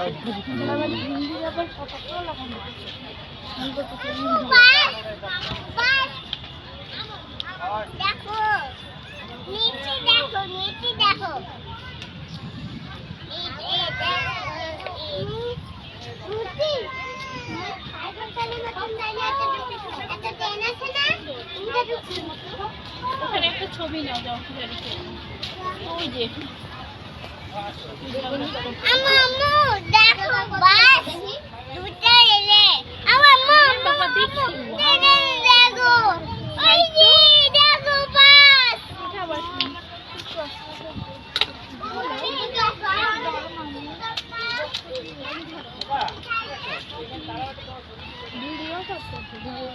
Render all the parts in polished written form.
আবার হিন্দির আবার পতাকাও লাগানো আছে। দেখো নিচে দেখো নিচে দেখো ওখানে একটা ছবি নাও যাও ওই যে আম্মু দেখো বাস দুটো এলে আম্মু বাবা দেখো দেখো ওই যে দেখো বাস এটা আবার কি? ভিডিও করতে ভিডিও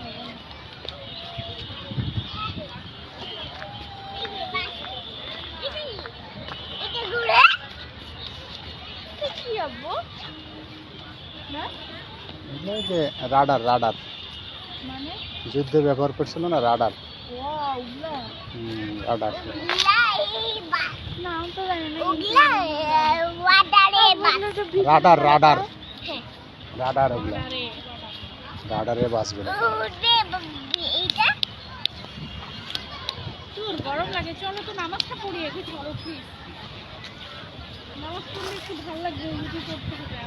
এটা ঘুরে কি আব্বু না এই যে রাডার রাডার মানে যুদ্ধে ব্যবহার করছিল না রাডার। ওয়াও না রাডার না আমি তো জানি না ওগুলা ওয়াটারে বাস রাডার রাডার হ্যাঁ রাডার ওগুলা আরে রাডারে বাসগুলো। উড়বে এটা তোর গরম লাগে চলো তো নামাজটা পড়ি একটু চলো প্লিজ নামাজ পড়লে একটু ভালো লাগবে উজু করতে হবে